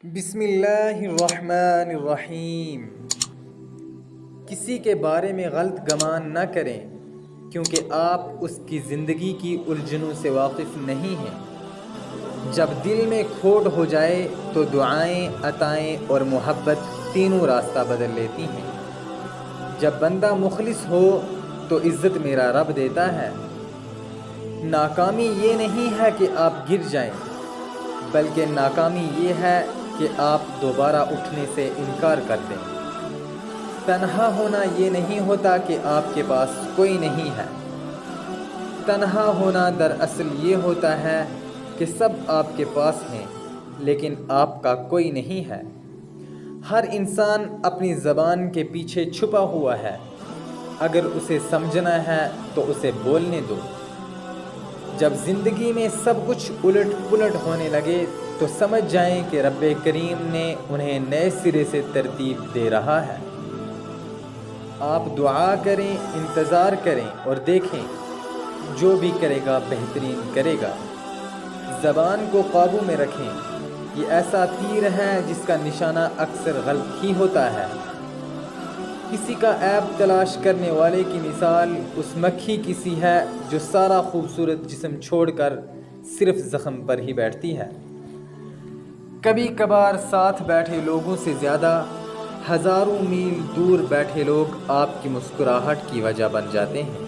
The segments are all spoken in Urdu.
بسم اللہ الرحمن الرحیم۔ کسی کے بارے میں غلط گمان نہ کریں کیونکہ آپ اس کی زندگی کی الجھنوں سے واقف نہیں ہیں۔ جب دل میں کھوٹ ہو جائے تو دعائیں، عطائیں اور محبت تینوں راستہ بدل لیتی ہیں۔ جب بندہ مخلص ہو تو عزت میرا رب دیتا ہے۔ ناکامی یہ نہیں ہے کہ آپ گر جائیں، بلکہ ناکامی یہ ہے کہ آپ دوبارہ اٹھنے سے انکار کر دیں۔ تنہا ہونا یہ نہیں ہوتا کہ آپ کے پاس کوئی نہیں ہے۔ تنہا ہونا دراصل یہ ہوتا ہے کہ سب آپ کے پاس ہیں لیکن آپ کا کوئی نہیں ہے۔ ہر انسان اپنی زبان کے پیچھے چھپا ہوا ہے۔ اگر اسے سمجھنا ہے تو اسے بولنے دو۔ جب زندگی میں سب کچھ الٹ پلٹ ہونے لگے تو سمجھ جائیں کہ رب کریم نے انہیں نئے سرے سے ترتیب دے رہا ہے۔ آپ دعا کریں، انتظار کریں اور دیکھیں، جو بھی کرے گا بہترین کرے گا۔ زبان کو قابو میں رکھیں، یہ ایسا تیر ہے جس کا نشانہ اکثر غلط ہی ہوتا ہے۔ کسی کا عیب تلاش کرنے والے کی مثال اس مکھی کی سی ہے جو سارا خوبصورت جسم چھوڑ کر صرف زخم پر ہی بیٹھتی ہے۔ کبھی کبھار ساتھ بیٹھے لوگوں سے زیادہ ہزاروں میل دور بیٹھے لوگ آپ کی مسکراہٹ کی وجہ بن جاتے ہیں۔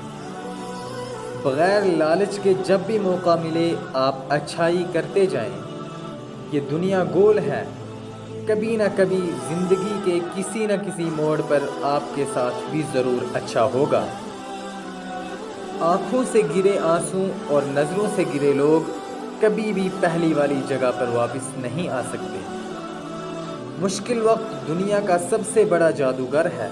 بغیر لالچ کے جب بھی موقع ملے آپ اچھائی کرتے جائیں۔ یہ دنیا گول ہے، کبھی نہ کبھی زندگی کے کسی نہ کسی موڑ پر آپ کے ساتھ بھی ضرور اچھا ہوگا۔ آنکھوں سے گرے آنسوں اور نظروں سے گرے لوگ کبھی بھی پہلی والی جگہ پر واپس نہیں آ سکتے۔ مشکل وقت دنیا کا سب سے بڑا جادوگر ہے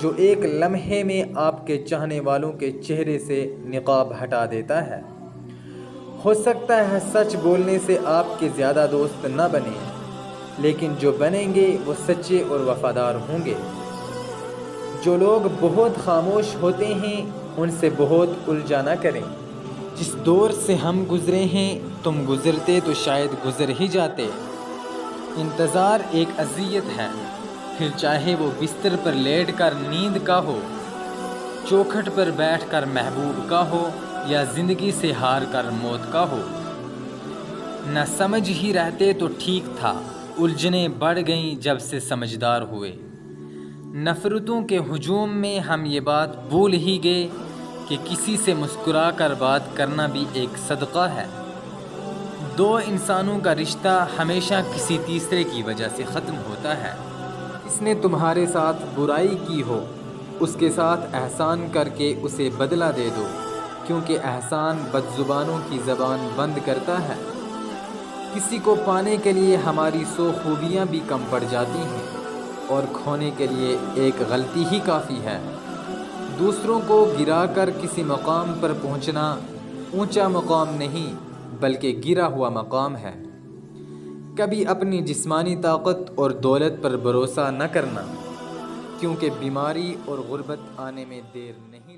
جو ایک لمحے میں آپ کے چاہنے والوں کے چہرے سے نقاب ہٹا دیتا ہے۔ ہو سکتا ہے سچ بولنے سے آپ کے زیادہ دوست نہ بنیں، لیکن جو بنیں گے وہ سچے اور وفادار ہوں گے۔ جو لوگ بہت خاموش ہوتے ہیں ان سے بہت الجھا نہ کریں۔ جس دور سے ہم گزرے ہیں تم گزرتے تو شاید گزر ہی جاتے۔ انتظار ایک اذیت ہے، پھر چاہے وہ بستر پر لیٹ کر نیند کا ہو، چوکھٹ پر بیٹھ کر محبوب کا ہو یا زندگی سے ہار کر موت کا ہو۔ نہ سمجھ ہی رہتے تو ٹھیک تھا، الجھنیں بڑھ گئیں جب سے سمجھدار ہوئے۔ نفرتوں کے ہجوم میں ہم یہ بات بھول ہی گئے کہ کسی سے مسکرا کر بات کرنا بھی ایک صدقہ ہے۔ دو انسانوں کا رشتہ ہمیشہ کسی تیسرے کی وجہ سے ختم ہوتا ہے۔ اس نے تمہارے ساتھ برائی کی ہو، اس کے ساتھ احسان کر کے اسے بدلہ دے دو، کیونکہ احسان بدزبانوں کی زبان بند کرتا ہے۔ کسی کو پانے کے لیے ہماری 100 خوبیاں بھی کم پڑ جاتی ہیں اور کھونے کے لیے ایک غلطی ہی کافی ہے۔ دوسروں کو گرا کر کسی مقام پر پہنچنا اونچا مقام نہیں بلکہ گرا ہوا مقام ہے۔ کبھی اپنی جسمانی طاقت اور دولت پر بھروسہ نہ کرنا، کیونکہ بیماری اور غربت آنے میں دیر نہیں